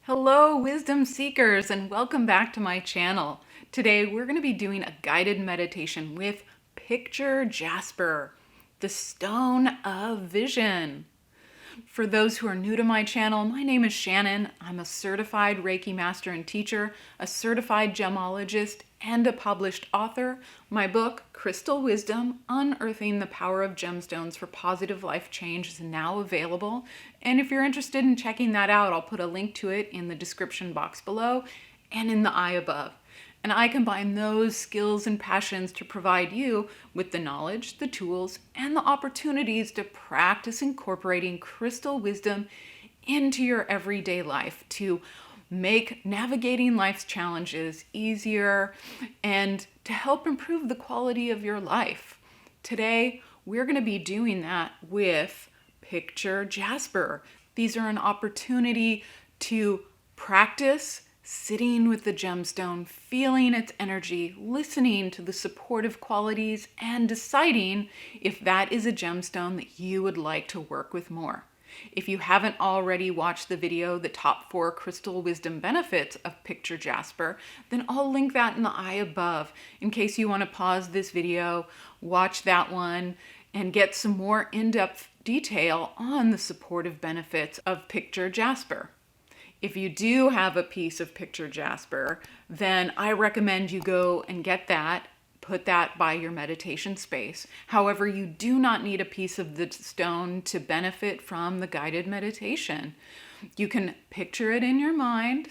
Hello, wisdom seekers, and welcome back to my channel. Today, we're going to be doing a guided meditation with Picture Jasper, the stone of vision. For those who are new to my channel, my name is Shannon. I'm a certified Reiki master and teacher, a certified gemologist, and a published author. My book, Crystal Wisdom: Unearthing the Power of Gemstones for Positive Life Change, is now available. And if you're interested in checking that out, I'll put a link to it in the description box below and in the eye above. And I combine those skills and passions to provide you with the knowledge, the tools, and the opportunities to practice incorporating crystal wisdom into your everyday life to make navigating life's challenges easier and to help improve the quality of your life. Today, we're going to be doing that with Picture Jasper. These are an opportunity to practice sitting with the gemstone, feeling its energy, listening to the supportive qualities, and deciding if that is a gemstone that you would like to work with more. If you haven't already watched the video, The Top 4 Crystal Wisdom Benefits of Picture Jasper, then I'll link that in the eye above in case you want to pause this video, watch that one, and get some more in-depth detail on the supportive benefits of Picture Jasper. If you do have a piece of Picture Jasper, then I recommend you go and get that, put that by your meditation space. However, you do not need a piece of the stone to benefit from the guided meditation. You can picture it in your mind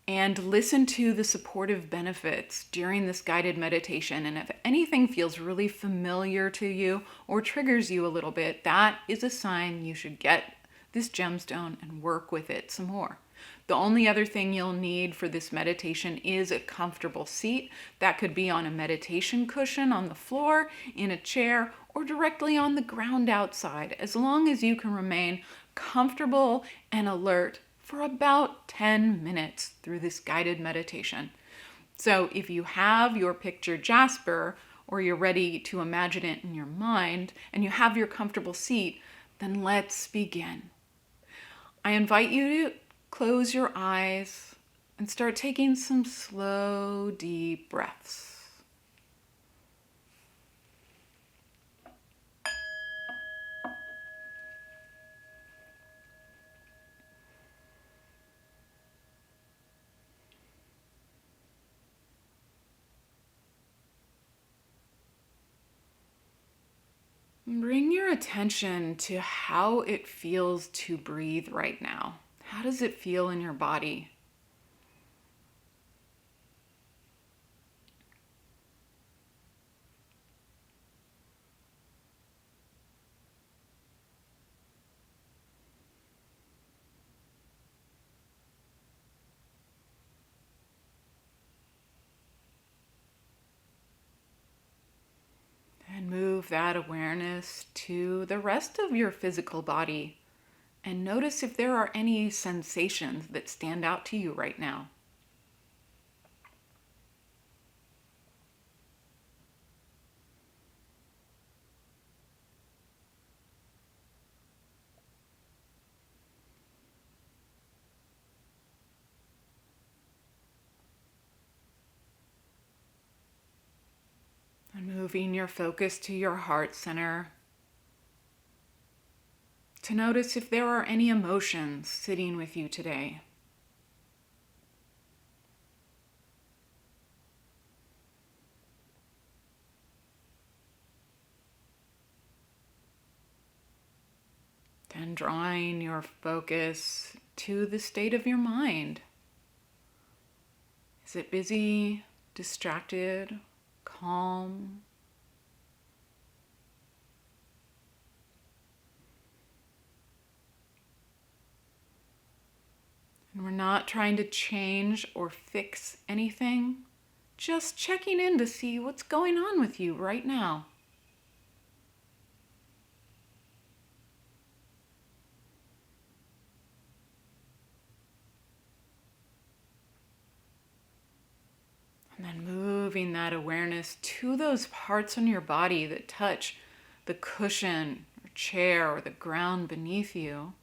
and listen to the supportive benefits during this guided meditation. And if anything feels really familiar to you or triggers you a little bit, that is a sign you should get this gemstone and work with it some more. The only other thing you'll need for this meditation is a comfortable seat. That could be on a meditation cushion on the floor, in a chair, or directly on the ground outside, as long as you can remain comfortable and alert for about 10 minutes through this guided meditation. So if you have your Picture Jasper, or you're ready to imagine it in your mind, and you have your comfortable seat, then let's begin. I invite you to close your eyes and start taking some slow, deep breaths. Bring your attention to how it feels to breathe right now. How does it feel in your body? And move that awareness to the rest of your physical body. And notice if there are any sensations that stand out to you right now. And moving your focus to your heart center, to notice if there are any emotions sitting with you today. Then drawing your focus to the state of your mind. Is it busy, distracted, calm? And we're not trying to change or fix anything, just checking in to see what's going on with you right now. And then moving that awareness to those parts on your body that touch the cushion or chair or the ground beneath you.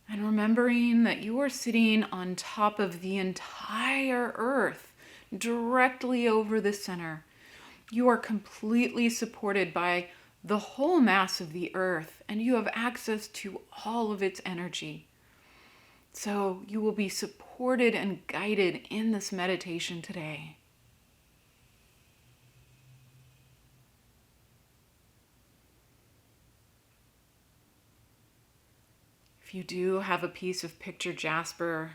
And remembering that you are sitting on top of the entire earth, directly over the center. You are completely supported by the whole mass of the earth, and you have access to all of its energy. So you will be supported and guided in this meditation today. If you do have a piece of picture jasper,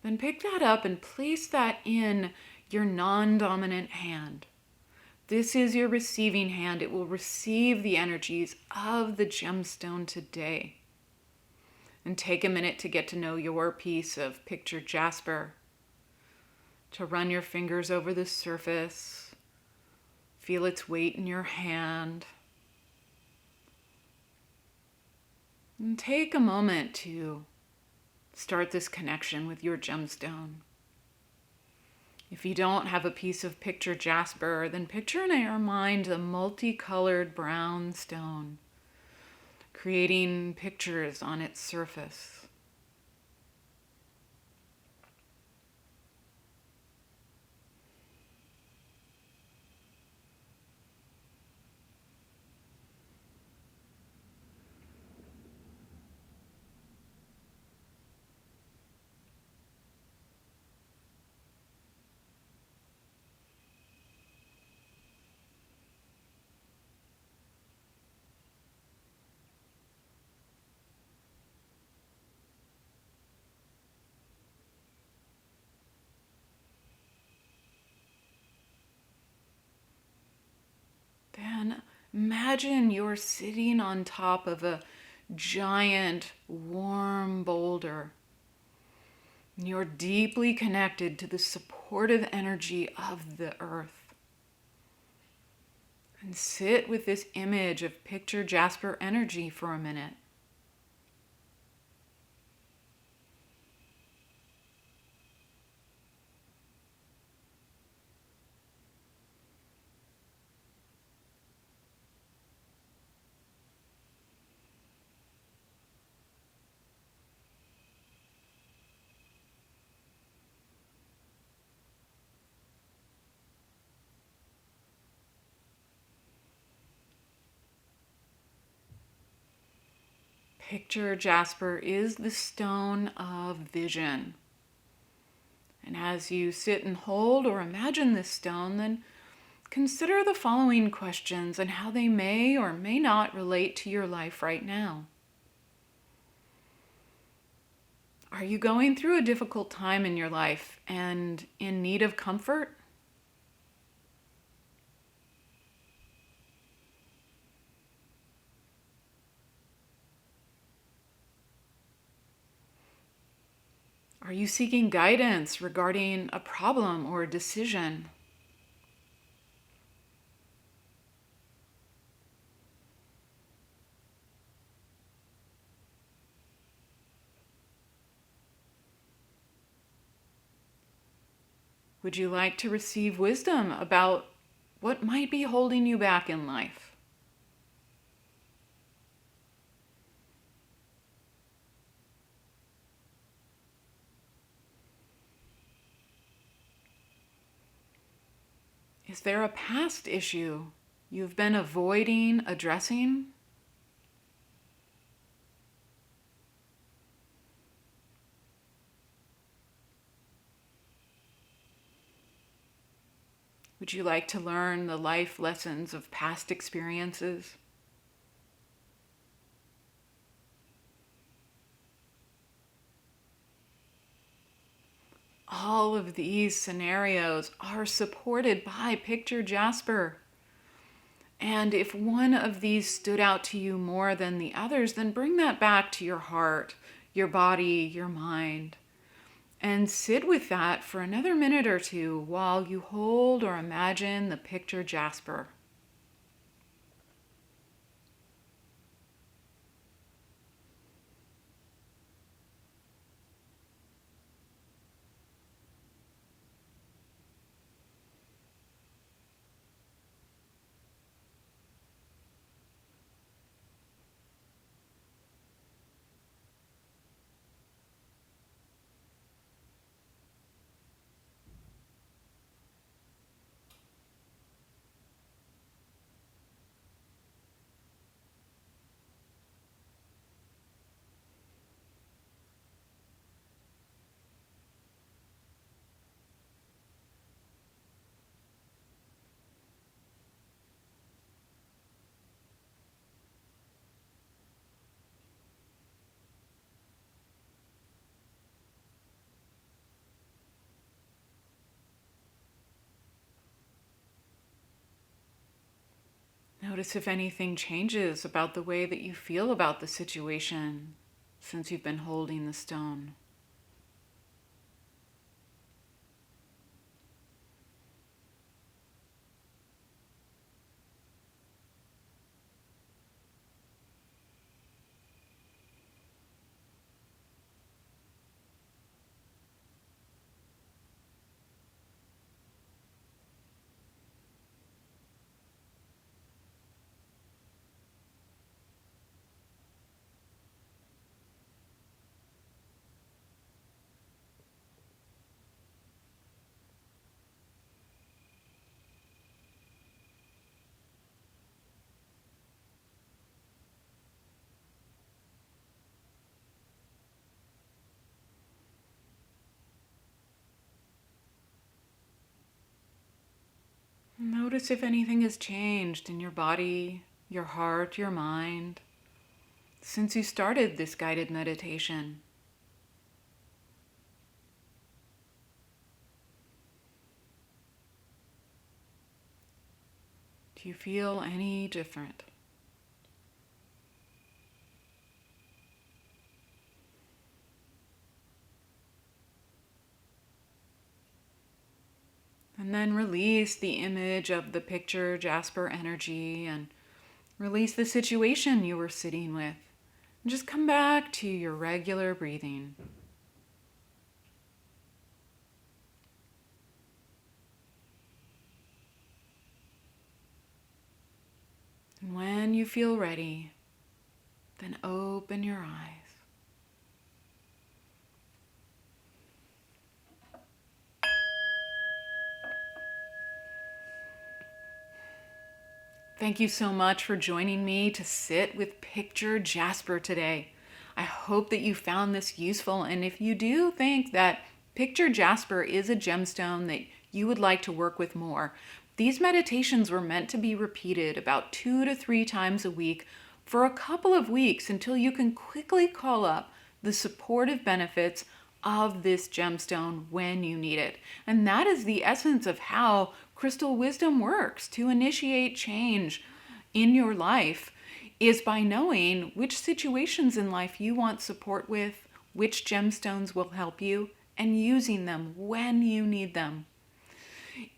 then pick that up and place that in your non-dominant hand. This is your receiving hand. It will receive the energies of the gemstone today. And take a minute to get to know your piece of picture jasper, to run your fingers over the surface, feel its weight in your hand. And take a moment to start this connection with your gemstone. If you don't have a piece of picture jasper, then picture in your mind a multicolored brown stone, creating pictures on its surface. Then imagine you're sitting on top of a giant, warm boulder. And you're deeply connected to the supportive energy of the earth. And sit with this image of picture jasper energy for a minute. Picture jasper is the stone of vision. And as you sit and hold or imagine this stone, then consider the following questions and how they may or may not relate to your life right now. Are you going through a difficult time in your life and in need of comfort? Are you seeking guidance regarding a problem or a decision? Would you like to receive wisdom about what might be holding you back in life? Is there a past issue you've been avoiding addressing? Would you like to learn the life lessons of past experiences? All of these scenarios are supported by Picture Jasper. And if one of these stood out to you more than the others, then bring that back to your heart, your body, your mind. And sit with that for another minute or two while you hold or imagine the Picture Jasper. Notice if anything changes about the way that you feel about the situation since you've been holding the stone. Notice if anything has changed in your body, your heart, your mind since you started this guided meditation. Do you feel any different? And then release the image of the picture Jasper energy and release the situation you were sitting with. And just come back to your regular breathing. And when you feel ready, then open your eyes. Thank you so much for joining me to sit with Picture Jasper today. I hope that you found this useful, and if you do think that Picture Jasper is a gemstone that you would like to work with more, these meditations were meant to be repeated about 2 to 3 times a week for a couple of weeks until you can quickly call up the supportive benefits of this gemstone when you need it. And that is the essence of how crystal wisdom works to initiate change in your life, is by knowing which situations in life you want support with, which gemstones will help you, and using them when you need them.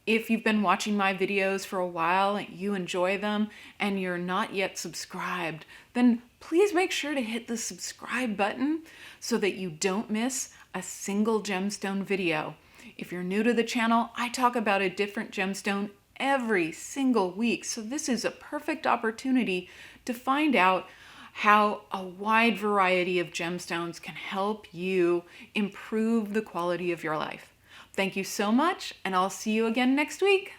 If you've been watching my videos for a while, you enjoy them, and you're not yet subscribed, then please make sure to hit the subscribe button so that you don't miss a single gemstone video. If you're new to the channel, I talk about a different gemstone every single week, so this is a perfect opportunity to find out how a wide variety of gemstones can help you improve the quality of your life. Thank you so much, and I'll see you again next week.